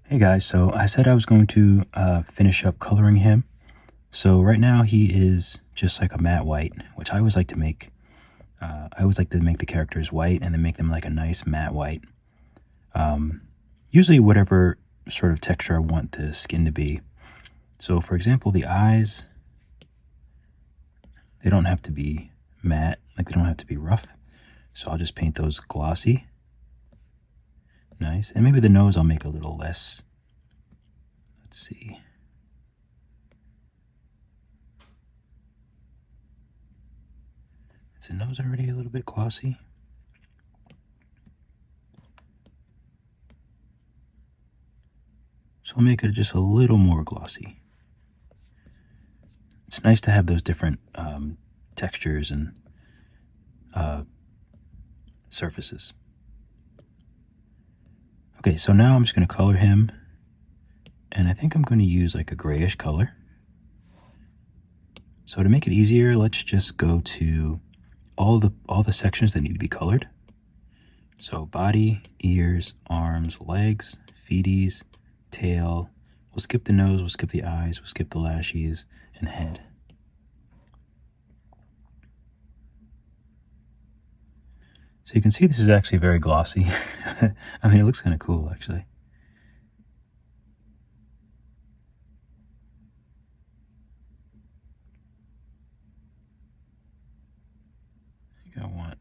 Hey guys, so I said I was going to finish up coloring him. So right now he is just like a matte white, which I always like to make. I always like to make the characters white and then make them like a nice matte white. Usually whatever sort of texture I want the skin to be. So for example, the eyes, they don't have to be matte, like they don't have to be rough. So I'll just paint those glossy. Nice. And maybe the nose I'll make a little less. Let's see. Is the nose already a little bit glossy? So I'll make it just a little more glossy. It's nice to have those different textures and surfaces. Okay, so now I'm just going to color him, and I think I'm going to use like a grayish color. So to make it easier, let's just go to all the sections that need to be colored. So body, ears, arms, legs, feeties, tail. We'll skip the nose, we'll skip the eyes, we'll skip the lashes, and head. So you can see this is actually very glossy. I mean, it looks kind of cool, actually. I think I want...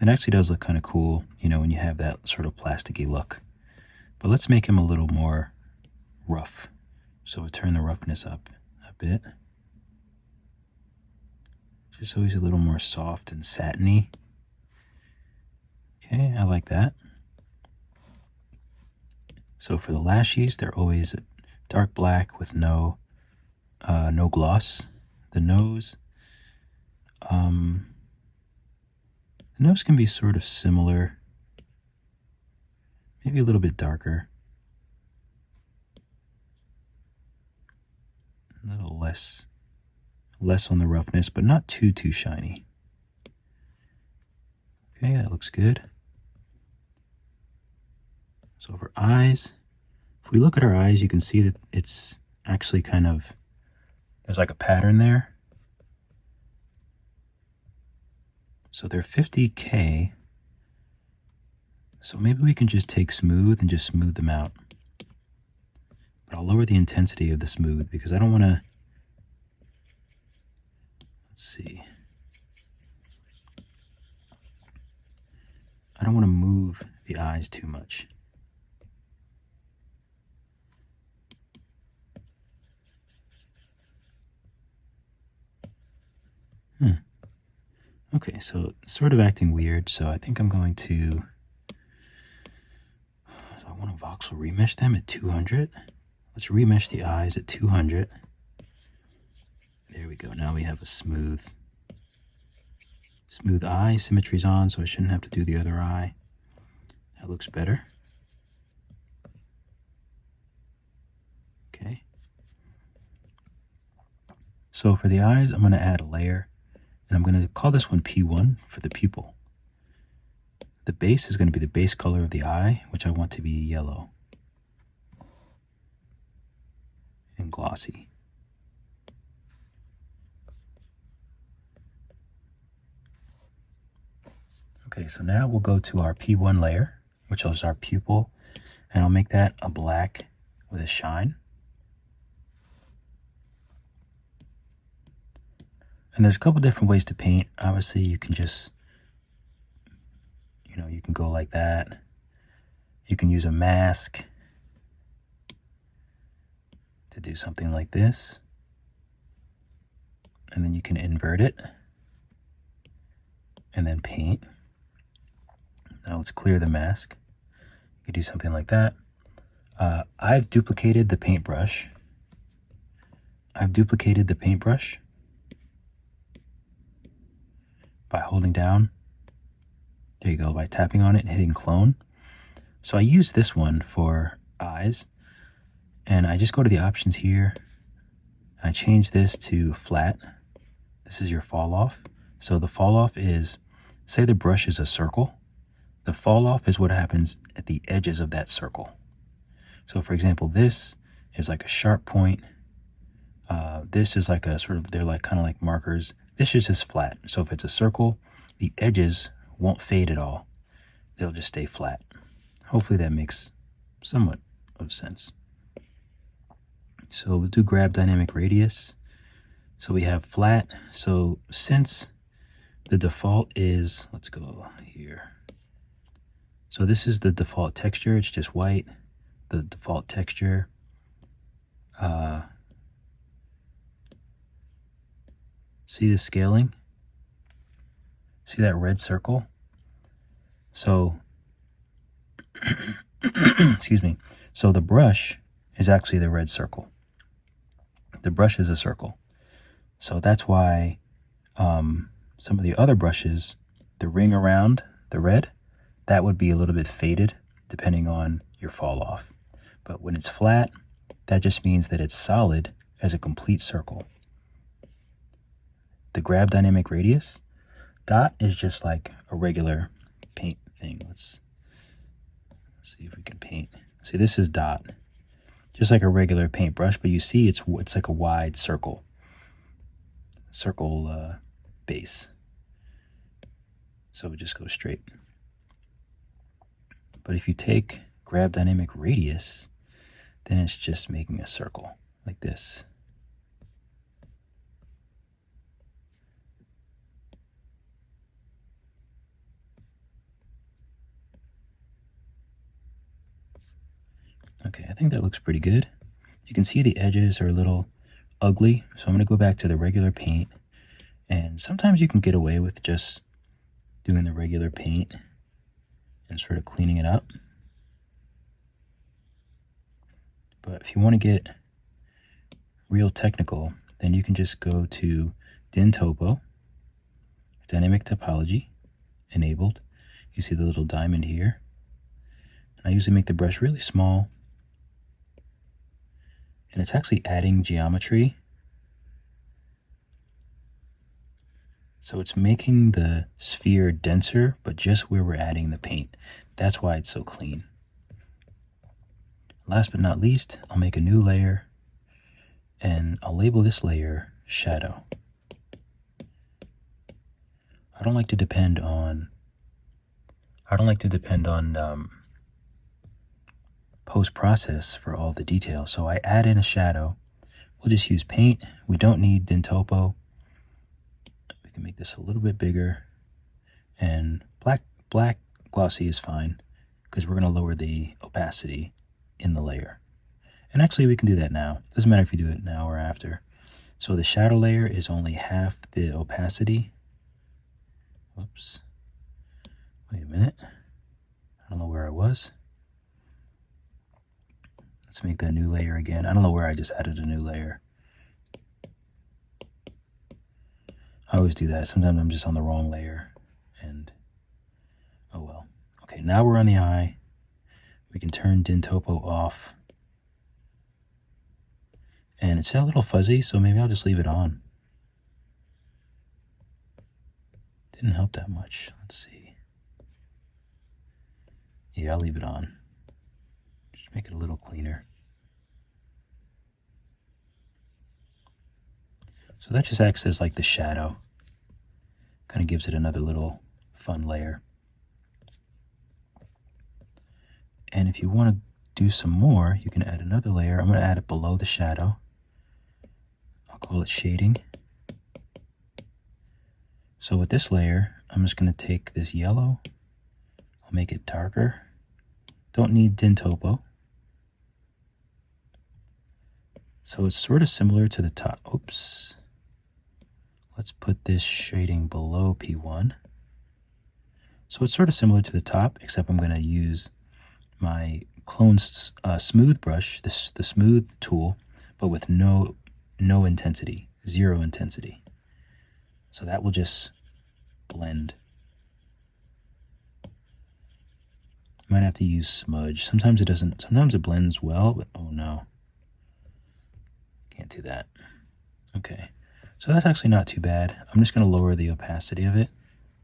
It actually does look kind of cool, you know, when you have that sort of plasticky look. But let's make him a little more rough. So we'll turn the roughness up a bit. Just so he's a little more soft and satiny. Okay, I like that. So for the lashes, they're always dark black with no gloss. The nose can be sort of similar, maybe a little bit darker, a little less on the roughness, but not too shiny. Okay, that looks good. So for eyes, if we look at our eyes, you can see that it's actually kind of, there's like a pattern there. So they're 50K. So maybe we can just take smooth and just smooth them out. But I'll lower the intensity of the smooth because I don't want to, let's see. I don't want to move the eyes too much. Okay, so it's sort of acting weird, so I think I'm going to... So I want to voxel remesh them at 200. Let's remesh the eyes at 200. There we go. Now we have a smooth eye. Symmetry's on, so I shouldn't have to do the other eye. That looks better. Okay. So for the eyes, I'm going to add a layer. And I'm going to call this one P1 for the pupil. The base is going to be the base color of the eye, which I want to be yellow and glossy. Okay, so now we'll go to our P1 layer, which is our pupil, and I'll make that a black with a shine. And there's a couple different ways to paint. Obviously, you can just, you know, you can go like that. You can use a mask to do something like this. And then you can invert it and then paint. Now let's clear the mask. You can do something like that. I've duplicated the paintbrush. By holding down. There you go, by tapping on it and hitting clone. So I use this one for eyes, and I just go to the options here. I change this to flat. This is your fall off. So the fall off is, say the brush is a circle, The fall off is what happens at the edges of that circle. So for example, this is like a sharp point. This is like a sort of, they're like kind of like markers. This is just flat. So if it's a circle, the edges won't fade at all. They'll just stay flat. Hopefully that makes somewhat of sense. So we'll do grab dynamic radius. So we have flat. So since the default is, let's go here. So this is the default texture. It's just white. The default texture. See the scaling? See that red circle? So, excuse me. So the brush is actually the red circle. The brush is a circle. So that's why some of the other brushes, the ring around the red, that would be a little bit faded depending on your fall off. But when it's flat, that just means that it's solid as a complete circle. The grab dynamic radius dot is just like a regular paint thing. Let's see if we can paint. See, this is dot, just like a regular paintbrush, but you see it's like a wide circle base. So it just goes straight. But if you take grab dynamic radius, then it's just making a circle like this. Okay, I think that looks pretty good. You can see the edges are a little ugly, so I'm going to go back to the regular paint. And sometimes you can get away with just doing the regular paint and sort of cleaning it up. But if you want to get real technical, then you can just go to DIN Topo, Dynamic Topology, enabled. You see the little diamond here. And I usually make the brush really small. And it's actually adding geometry. So it's making the sphere denser, but just where we're adding the paint. That's why it's so clean. Last but not least, I'll make a new layer and I'll label this layer shadow. I don't like to depend on post-process for all the details. So I add in a shadow. We'll just use paint. We don't need DIN Topo. We can make this a little bit bigger. And black glossy is fine because we're going to lower the opacity in the layer. And actually we can do that now. Doesn't matter if you do it now or after. So the shadow layer is only half the opacity. Whoops. Wait a minute. I don't know where I was. Let's make that new layer again. I don't know where I just added a new layer. I always do that. Sometimes I'm just on the wrong layer. And, oh well. Okay, now we're on the eye. We can turn DIN Topo off. And it's a little fuzzy, so maybe I'll just leave it on. Didn't help that much. Let's see. Yeah, I'll leave it on. Just make it a little cleaner. So that just acts as like the shadow. Kind of gives it another little fun layer. And if you want to do some more, you can add another layer. I'm going to add it below the shadow. I'll call it shading. So with this layer, I'm just going to take this yellow. I'll make it darker. Don't need DIN Topo. So it's sort of similar to the top. Oops. Let's put this shading below P1. So it's sort of similar to the top, except I'm going to use my clone smooth brush, the smooth tool, but with no intensity, 0 intensity. So that will just blend. Might have to use smudge. Sometimes it doesn't, sometimes it blends well, but oh no. Can't do that. Okay, so that's actually not too bad. I'm just going to lower the opacity of it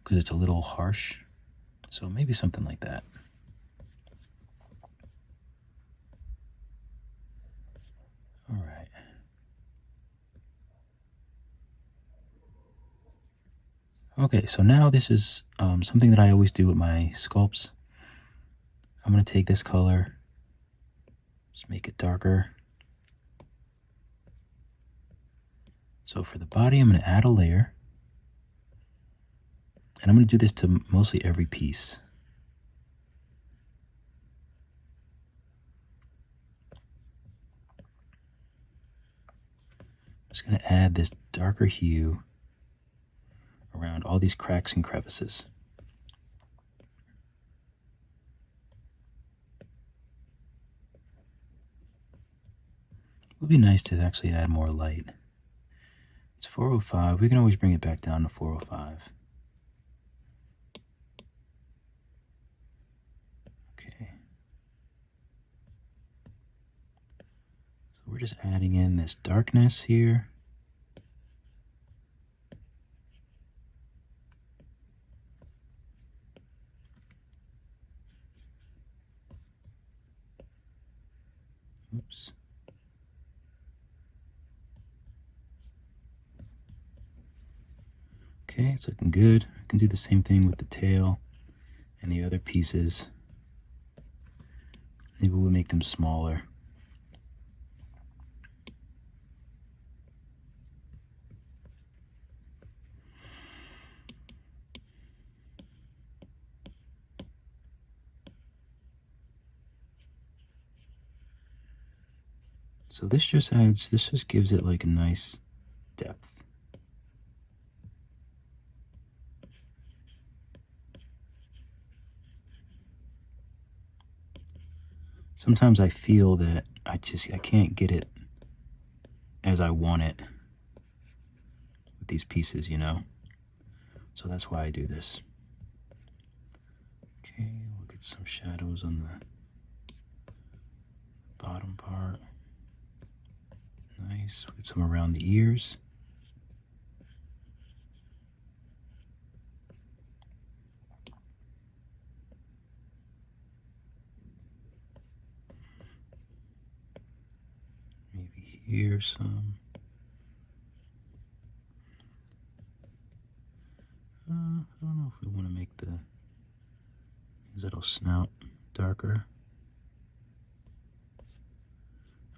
because it's a little harsh. So maybe something like that. All right. Okay, so now this is something that I always do with my sculpts. I'm going to take this color, just make it darker. So for the body, I'm going to add a layer. And I'm going to do this to mostly every piece. I'm just going to add this darker hue around all these cracks and crevices. It would be nice to actually add more light. It's 405. We can always bring it back down to 405. Okay. So we're just adding in this darkness here. Oops. Okay, it's looking good. I can do the same thing with the tail and the other pieces. Maybe we'll make them smaller. So this just gives it like a nice depth. Sometimes I feel that I can't get it as I want it with these pieces, you know? So that's why I do this. Okay, we'll get some shadows on the bottom part. Nice. We'll get some around the ears. Maybe here some. I don't know if we want to make his little snout darker.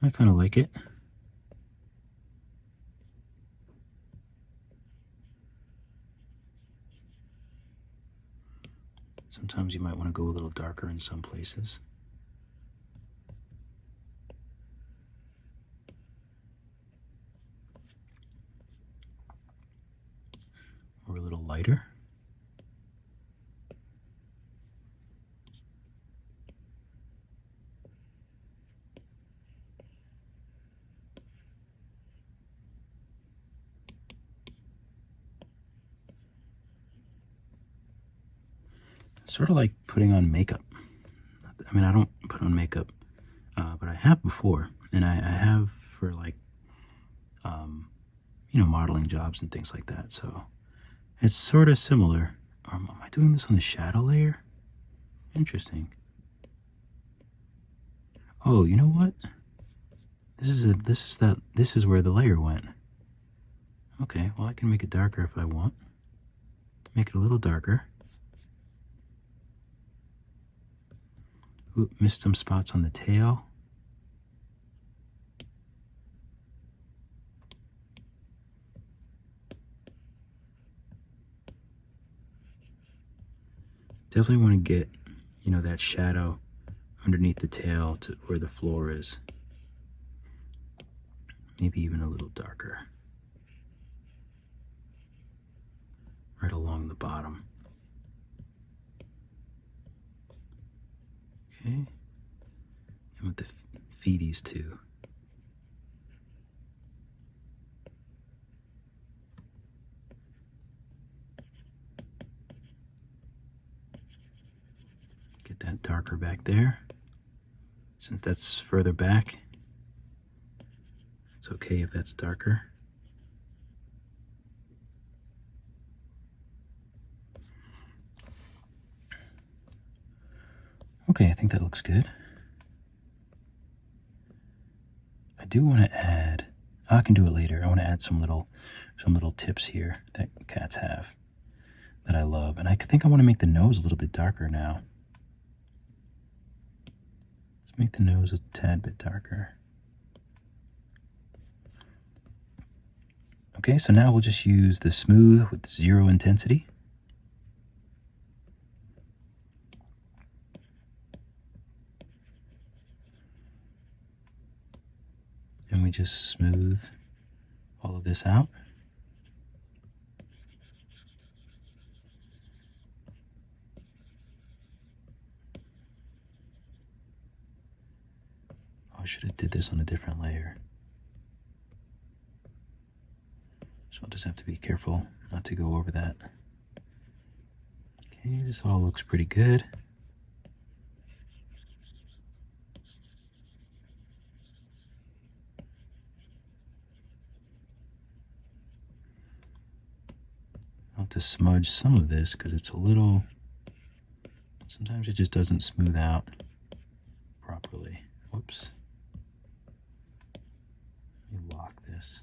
I kind of like it. Sometimes you might want to go a little darker in some places. Or a little lighter. Sort of like putting on makeup. I mean, I don't put on makeup, but I have before, and I have for like, you know, modeling jobs and things like that. So it's sort of similar. Am I doing this on the shadow layer? Interesting. Oh, you know what? This is where the layer went. Okay, well I can make it darker if I want. Make it a little darker. Oop, missed some spots on the tail. Definitely want to get, you know, that shadow underneath the tail to where the floor is. Maybe even a little darker. Right along the bottom. Okay. And with the feeties too. Get that darker back there. Since that's further back, it's okay if that's darker. Okay, I think that looks good. I do want to add, I can do it later. I want to add some little tips here that cats have that I love. And I think I want to make the nose a little bit darker now. Let's make the nose a tad bit darker. Okay, so now we'll just use the smooth with 0 intensity. And we just smooth all of this out. Oh, I should have did this on a different layer. So I'll just have to be careful not to go over that. Okay, this all looks pretty good. I'll have to smudge some of this because it's a little, sometimes it just doesn't smooth out properly. Whoops. Let me lock this.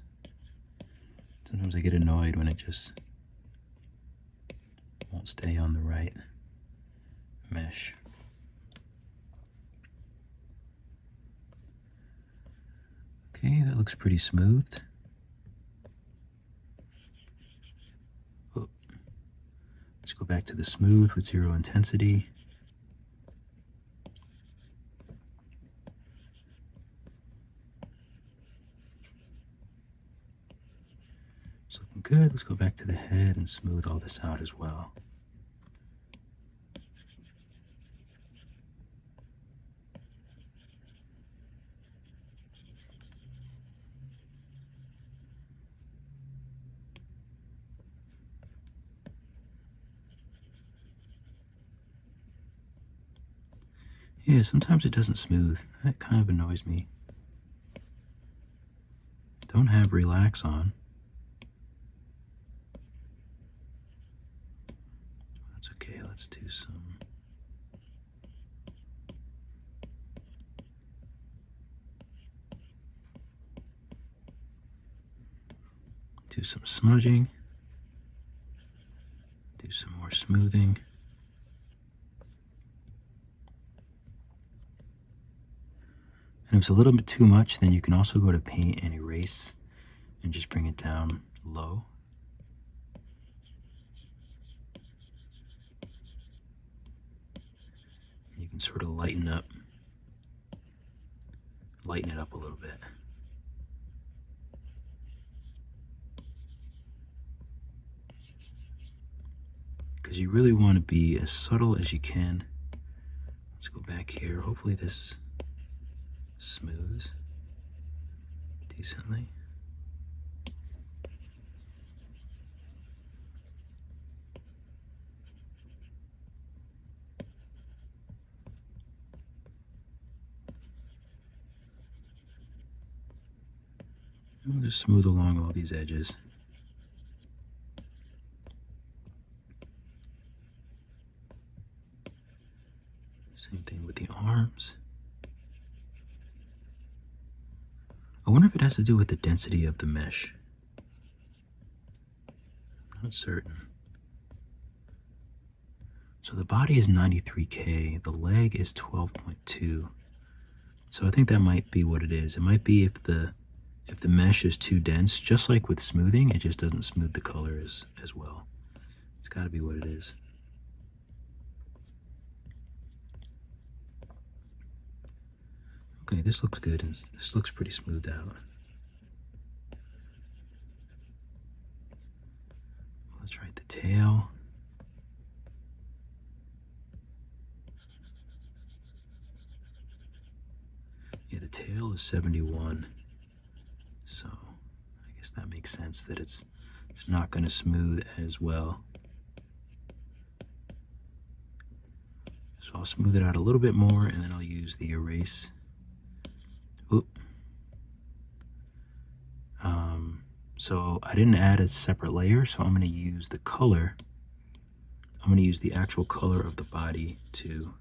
Sometimes I get annoyed when it just won't stay on the right mesh. Okay, that looks pretty smoothed. Oh. Let's go back to the smooth with 0 intensity. It's looking good. Let's go back to the head and smooth all this out as well. Yeah, sometimes it doesn't smooth. That kind of annoys me. Don't have relax on. That's okay, let's do some. Do some smudging. Do some more smoothing. And if it's a little bit too much, then you can also go to paint and erase and just bring it down low. And you can sort of lighten it up a little bit. Because you really want to be as subtle as you can. Let's go back here. Hopefully this smooths decently. We'll just smooth along all these edges. Same thing with the arms. I wonder if it has to do with the density of the mesh. I'm not certain. So the body is 93K, the leg is 12.2. So I think that might be what it is. It might be if the mesh is too dense, just like with smoothing, it just doesn't smooth the color as well. It's got to be what it is. Okay, this looks good. This looks pretty smoothed out. Let's write the tail. Yeah, the tail is 71. So I guess that makes sense that it's not going to smooth as well. So I'll smooth it out a little bit more, and then I'll use the erase. Oop. So I didn't add a separate layer, so I'm going to use the color. I'm going to use the actual color of the body to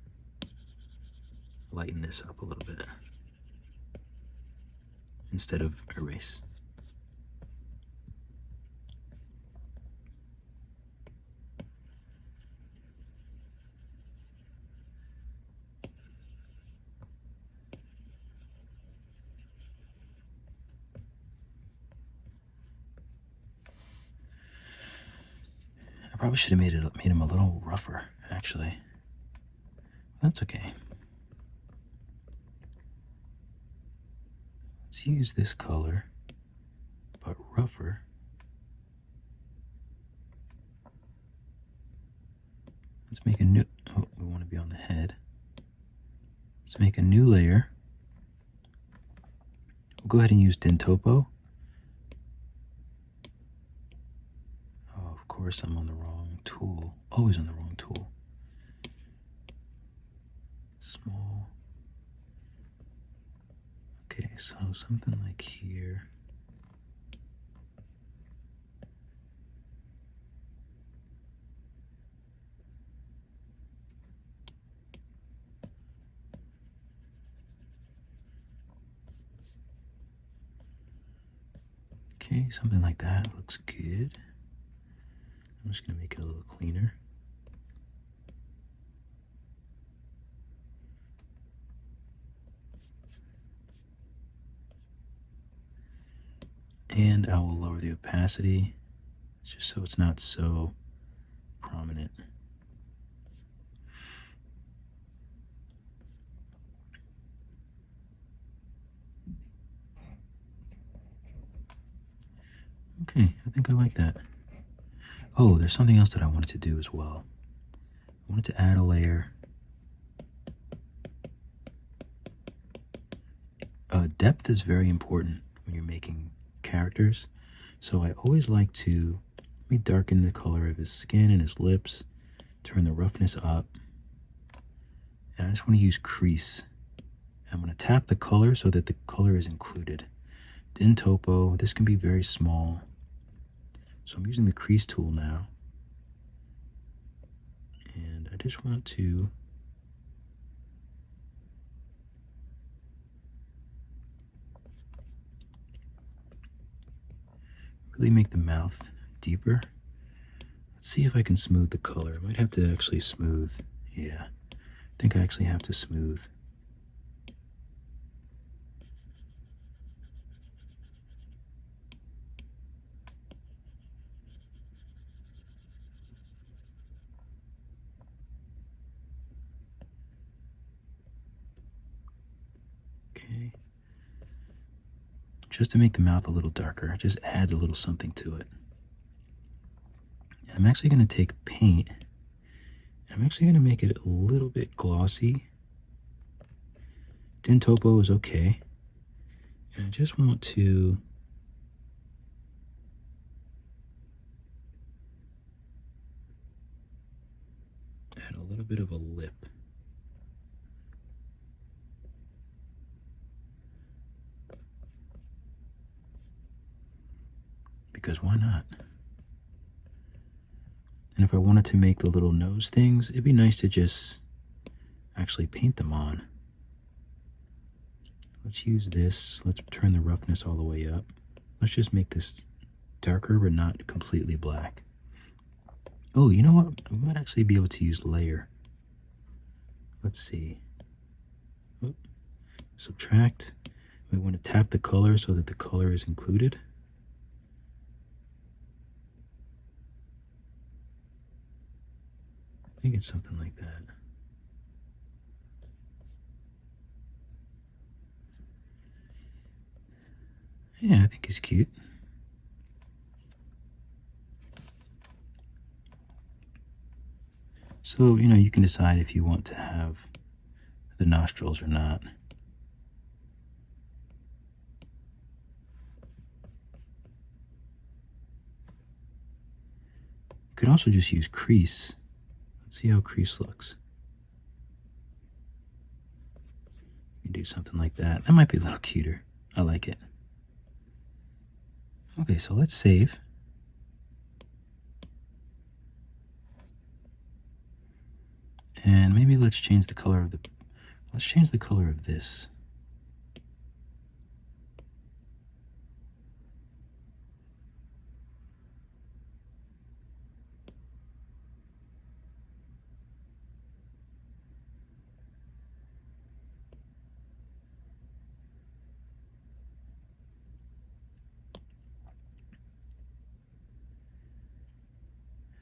lighten this up a little bit instead of erase. I probably should have made him a little rougher, actually. That's okay. Let's use this color, but rougher. Let's make a new, oh, we want to be on the head. Let's make a new layer. We'll go ahead and use Dintopo. Oh, of course I'm on the wrong tool. Always on the wrong tool. Small. Okay, so something like here. Okay, something like that looks good. I'm just going to make it a little cleaner. And I will lower the opacity just so it's not so prominent. Okay, I think I like that. Oh, there's something else that I wanted to do as well. I wanted to add a layer. Depth is very important when you're making characters. So I always like to darken the color of his skin and his lips, turn the roughness up. And I just want to use crease. I'm going to tap the color so that the color is included. Dintopo, this can be very small. So I'm using the crease tool now. And I just want to really make the mouth deeper. Let's see if I can smooth the color. I might have to actually smooth. Yeah, I think I actually have to smooth. Okay. Just to make the mouth a little darker, it just adds a little something to it. And I'm actually going to take paint. I'm actually going to make it a little bit glossy. Dintopo is okay. And I just want to add a little bit of a lip. Because why not? And if I wanted to make the little nose things, it'd be nice to just actually paint them on. Let's use this. Let's turn the roughness all the way up. Let's just make this darker but not completely black. Oh, you know what? I might actually be able to use layer. Let's see. Oop. Subtract. We want to tap the color so that the color is included. I think it's something like that. Yeah, I think he's cute. So, you know, you can decide if you want to have the nostrils or not. You could also just use crease. Let's see how crease looks. You can do something like that. That might be a little cuter. I like it. Okay, so let's save. And maybe let's change the color of the, Let's change the color of this.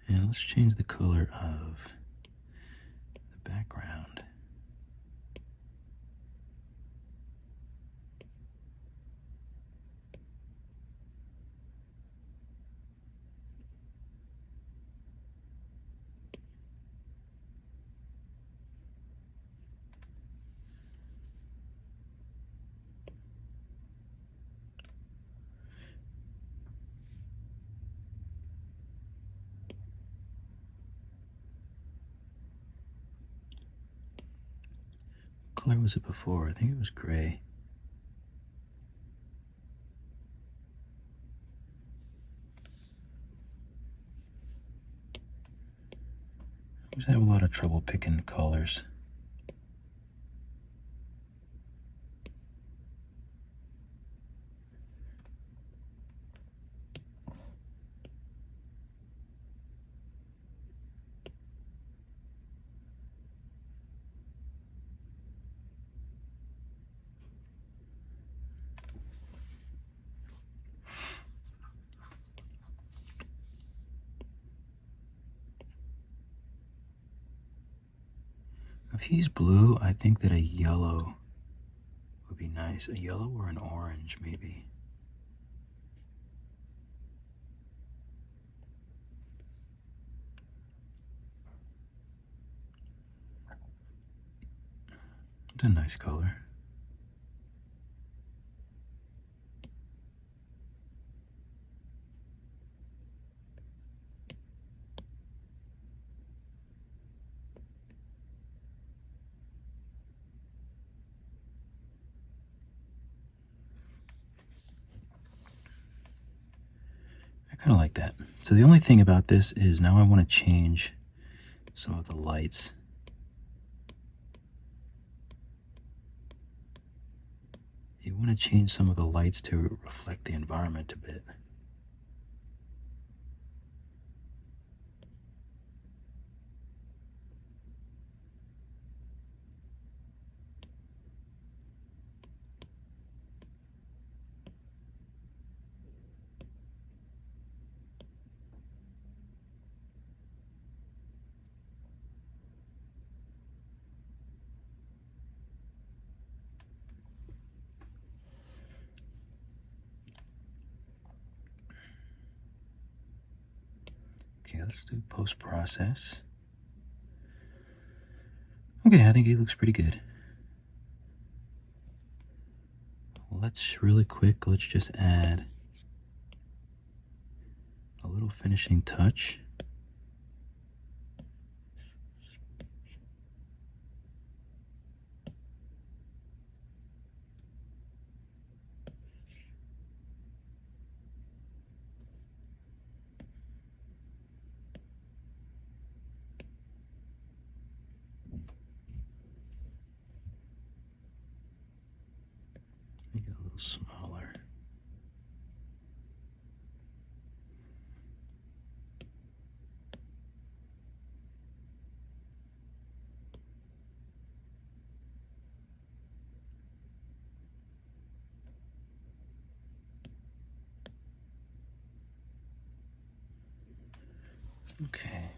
And let's change the color of the background. What color was it before? I think it was gray. I always have a lot of trouble picking colors. If he's blue, I think that a yellow would be nice. A yellow or an orange, maybe. It's a nice color. I kind of like that. So the only thing about this is now I want to change some of the lights. You want to change some of the lights to reflect the environment a bit. Okay, let's do post-process. Okay, I think he looks pretty good. Let's really quick, let's just add a little finishing touch. Make it a little smaller. Okay.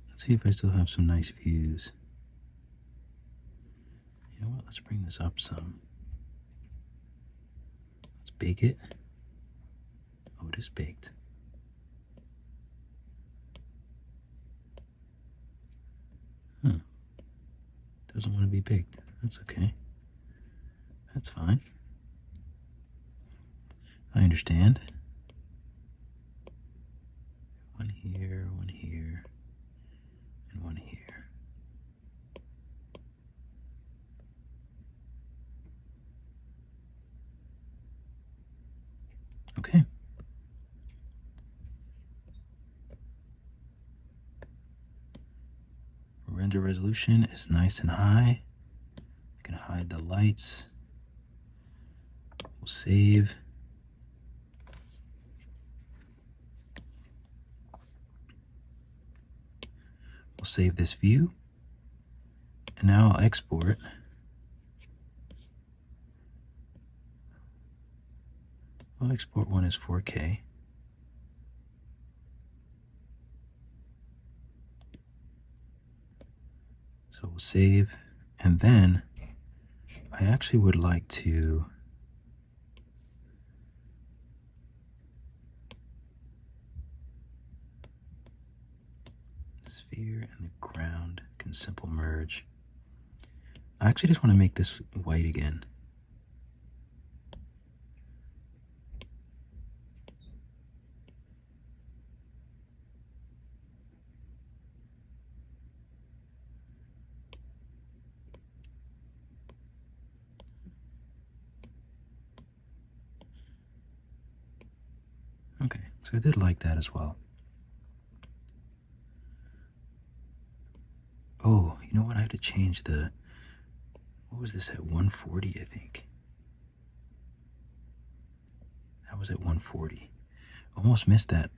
Let's see if I still have some nice views. You know what? Let's bring this up some. Let's bake it. Oh, it is baked. Huh. Doesn't want to be baked. That's okay. That's fine. I understand. One here, and one here. Okay. Render resolution is nice and high. You can hide the lights. We'll save. We'll save this view. And now I'll export. I'll export one as 4K. So we'll save, and then I actually would like to sphere and the ground can simple merge. I actually just want to make this white again. Okay, so I did like that as well. Oh, you know what? I have to change the, what was this at 140, I think. That was at 140. Almost missed that.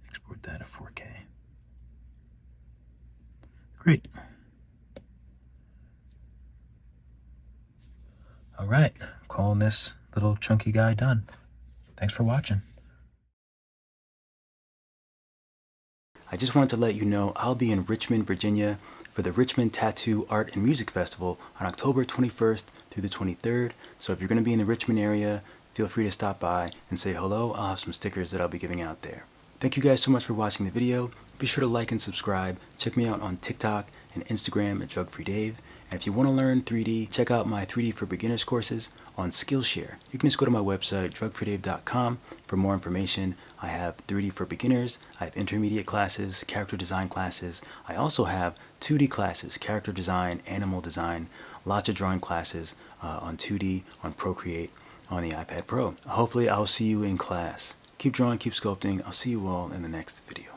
Export that at 4K. Great. All right, calling this little chunky guy done. Thanks for watching. I just wanted to let you know I'll be in Richmond, Virginia for the Richmond Tattoo Art and Music Festival on October 21st through the 23rd. So if you're going to be in the Richmond area, feel free to stop by and say hello. I'll have some stickers that I'll be giving out there. Thank you guys so much for watching the video. Be sure to like and subscribe. Check me out on TikTok and Instagram at DrugFreeDave. And if you want to learn 3D, check out my 3D for Beginners courses on Skillshare. You can just go to my website, drugfreedave.com, for more information. I have 3D for Beginners, I have intermediate classes, character design classes. I also have 2D classes, character design, animal design, lots of drawing classes on 2D, on Procreate, on the iPad Pro. Hopefully I'll see you in class. Keep drawing, keep sculpting. I'll see you all in the next video.